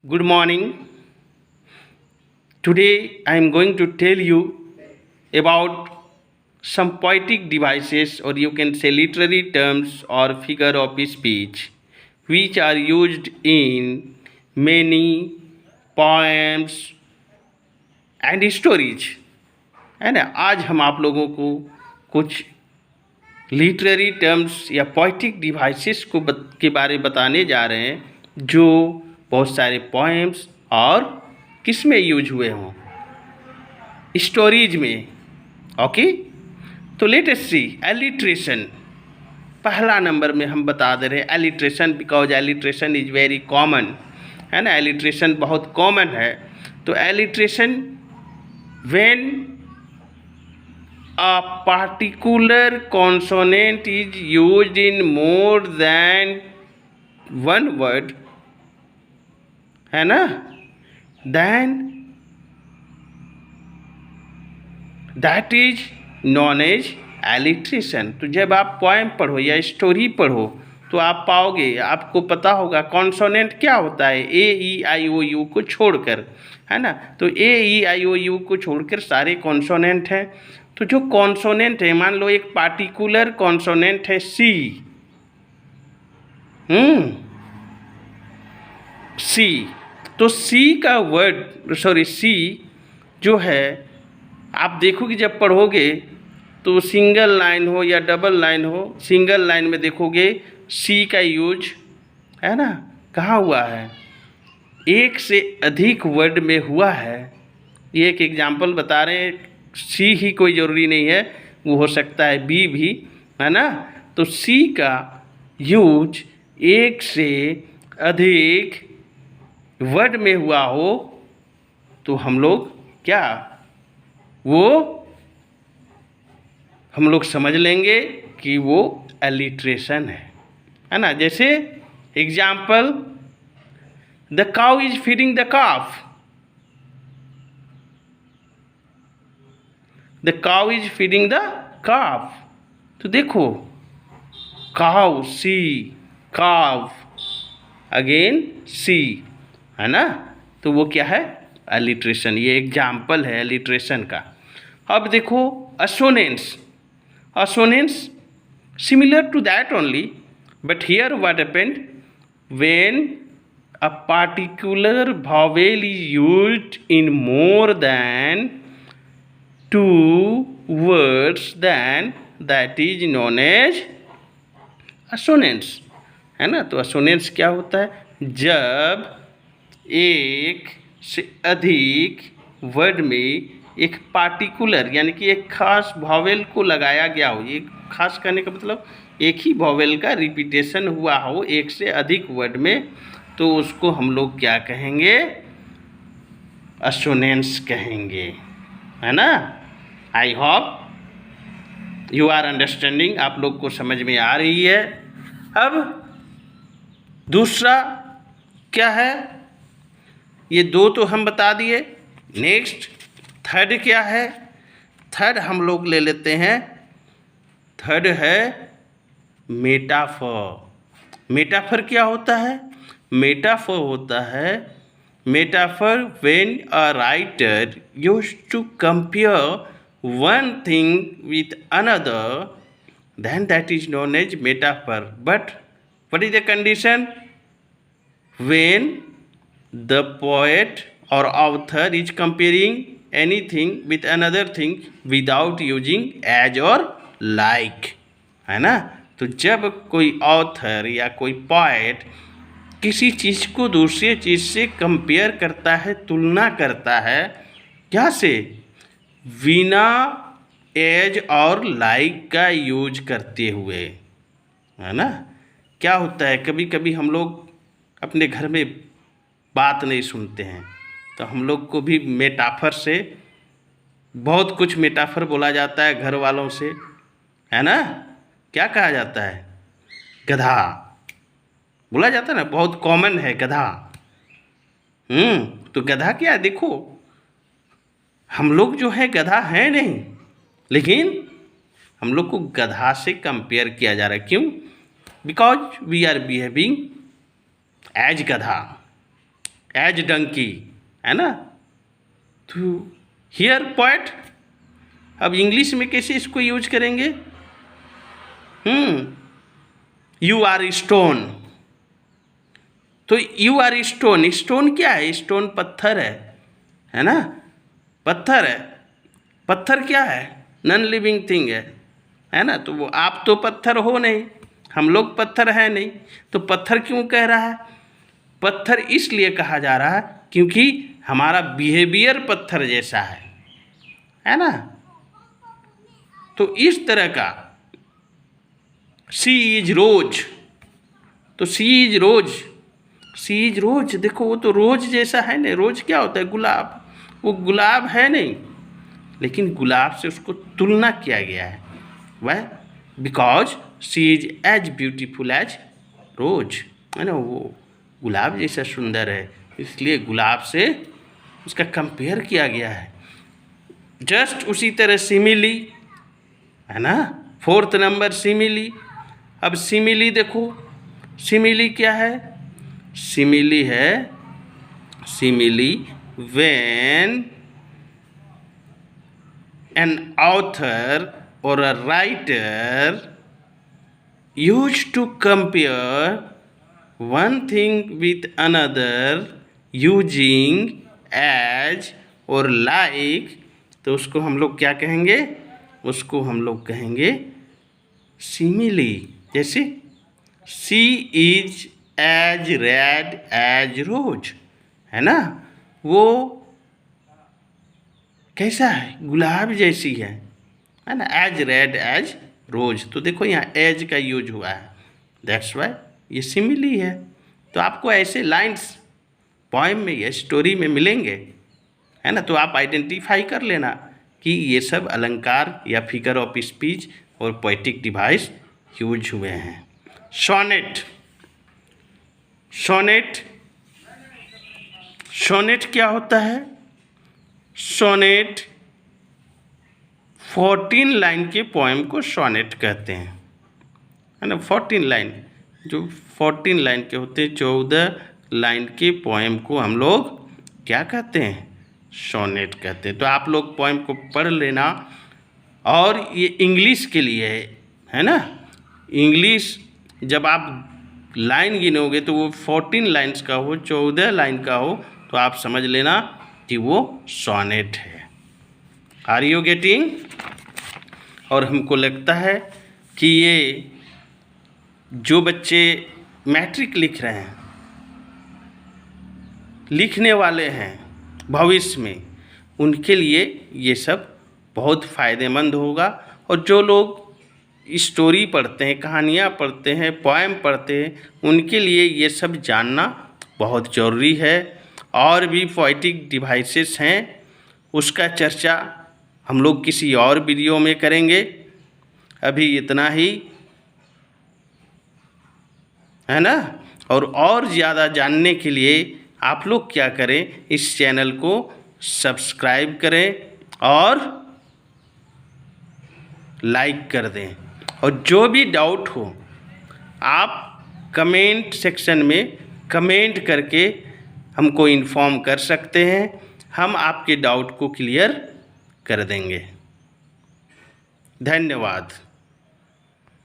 Good morning. Today I am going to tell you about some poetic devices, or you can say literary terms or figure of speech, which are used in many poems and stories. है ना। आज हम आप लोगों को कुछ literary terms या poetic devices के बारे में बताने जा रहे हैं जो बहुत सारे पोएम्स और किस में यूज हुए हों, स्टोरीज में। ओके, तो लेट अस सी एलिट्रेशन। पहला नंबर में हम बता दे रहे हैं alliteration, because alliteration is very common, है ना। एलिट्रेशन बहुत कॉमन है। तो alliteration when a particular consonant is used in more than one word, है ना, then that is known as alliteration। तो जब आप पोएम पढ़ो या स्टोरी पढ़ो तो आप पाओगे, आपको पता होगा कॉन्सोनेंट क्या होता है, ए ई आई ओ यू को छोड़कर, है ना। तो ए ई आई ओ यू को छोड़कर सारे कॉन्सोनेंट हैं। तो जो कॉन्सोनेंट है, मान लो एक पार्टिकुलर कॉन्सोनेंट है सी, सी, तो सी का वर्ड सी जो है, आप देखोगे जब पढ़ोगे तो सिंगल लाइन हो या डबल लाइन हो, सिंगल लाइन में देखोगे सी का यूज, है ना, कहाँ हुआ है, एक से अधिक वर्ड में हुआ है। ये एक एग्जाम्पल बता रहे हैं। सी ही कोई ज़रूरी नहीं है, वो हो सकता है बी भी, है ना। तो सी का यूज एक से अधिक वर्ड में हुआ हो तो हम लोग क्या, वो हम लोग समझ लेंगे कि वो एलिट्रेशन है ना। जैसे example, the cow is feeding the calf, the cow is feeding the काफ। तो देखो काउ सी, काव अगेन सी, है ना। तो वो क्या है, एलिट्रेशन। ये एग्जाम्पल है एलिट्रेशन का। अब देखो assonance, assonance similar to that only, but here what happened, when a particular vowel is used in more than two words, then that is known as assonance, है ना। तो assonance क्या होता है, जब एक से अधिक वर्ड में एक पार्टिकुलर यानी कि एक खास वॉवेल को लगाया गया हो। एक खास करने का मतलब एक ही वॉवेल का रिपीटेशन हुआ हो एक से अधिक वर्ड में, तो उसको हम लोग क्या कहेंगे, असोनेंस कहेंगे, है ना। I hope you are understanding, आप लोग को समझ में आ रही है। अब दूसरा क्या है, ये दो तो हम बता दिए। नेक्स्ट थर्ड क्या है, थर्ड हम लोग ले लेते हैं। थर्ड है मेटाफर। मेटाफर क्या होता है, मेटाफर होता है, metaphor when a writer used to compare one thing with another, then that is known as metaphor. But what is the condition, when the poet or author is comparing anything with another thing without using as or like, है ना। तो जब कोई author या कोई poet किसी चीज़ को दूसरी चीज़ से कंपेयर करता है, तुलना करता है, क्या से, बिना एज और लाइक का यूज करते हुए, है ना। क्या होता है, कभी कभी हम लोग अपने घर में बात नहीं सुनते हैं, तो हम लोग को भी मेटाफर से बहुत कुछ मेटाफर बोला जाता है घर वालों से, है ना। क्या कहा जाता है, गधा बोला जाता है ना, बहुत कॉमन है गधा। तो गधा क्या, देखो हम लोग जो है गधा है नहीं, लेकिन हम लोग को गधा से कंपेयर किया जा रहा है। क्यों, because we are behaving as गधा, एज डंकी, है ना। तो हियर पोएट, अब इंग्लिश में कैसे इसको यूज करेंगे? यू आर स्टोन, तो यू आर स्टोन, स्टोन क्या है? स्टोन पत्थर है ना, पत्थर है। पत्थर क्या है? नॉन लिविंग थिंग है ना। तो वो आप तो पत्थर हो नहीं, हम लोग पत्थर है नहीं, तो पत्थर क्यों कह रहा है? पत्थर इसलिए कहा जा रहा है क्योंकि हमारा बिहेवियर पत्थर जैसा है ना। तो इस तरह का सी इज रोज, तो सी is rose, C is rose, देखो वो तो रोज जैसा है ना। रोज क्या होता है? गुलाब, वो गुलाब है नहीं, लेकिन गुलाब से उसको तुलना किया गया है। वह because she is as beautiful as rose, है ना। वो गुलाब जैसा सुंदर है, इसलिए गुलाब से उसका कंपेयर किया गया है। जस्ट उसी तरह सिमिली, है ना। 4th number simile. अब सिमिली देखो, सिमिली क्या है? सिमिली है, simile when an author or a writer used to compare one thing with another using as और like, तो उसको हम लोग क्या कहेंगे? उसको हम लोग कहेंगे सिमिली। जैसे सी is as red as rose, है ना। वो कैसा है? गुलाब जैसी है ना। एज रेड एज रोज, तो देखो यहाँ एज का यूज हुआ है, दैट्स वाई ये सिमिली है। तो आपको ऐसे लाइंस पोएम में या स्टोरी में मिलेंगे, है ना। तो आप आइडेंटिफाई कर लेना कि ये सब अलंकार या फिगर ऑफ स्पीच और पोएटिक डिवाइस यूज हुए हैं। सोनेट, सोनेट, सोनेट क्या होता है? सोनेट 14 लाइन के पोएम को सोनेट कहते हैं, है ना। 14 लाइन, जो 14 लाइन के होते हैं, 14 लाइन के पोएम को हम लोग क्या कहते हैं? सोनेट कहते हैं। तो आप लोग पोएम को पढ़ लेना, और ये इंग्लिश के लिए है ना। इंग्लिश जब आप लाइन गिनोगे तो वो 14 लाइन्स का हो, 14 लाइन का हो, तो आप समझ लेना कि वो सोनेट है। Are you getting? और हमको लगता है कि ये जो बच्चे मैट्रिक लिख रहे हैं, लिखने वाले हैं भविष्य में, उनके लिए ये सब बहुत फ़ायदेमंद होगा। और जो लोग स्टोरी पढ़ते हैं, कहानियाँ पढ़ते हैं, पोएम पढ़ते हैं, उनके लिए ये सब जानना बहुत ज़रूरी है। और भी पोएटिक डिवाइसेस हैं, उसका चर्चा हम लोग किसी और वीडियो में करेंगे। अभी इतना ही, है ना। और ज़्यादा जानने के लिए आप लोग क्या करें? इस चैनल को सब्सक्राइब करें और लाइक कर दें। और जो भी डाउट हो आप कमेंट सेक्शन में कमेंट करके हमको इन्फॉर्म कर सकते हैं, हम आपके डाउट को क्लियर कर देंगे। धन्यवाद।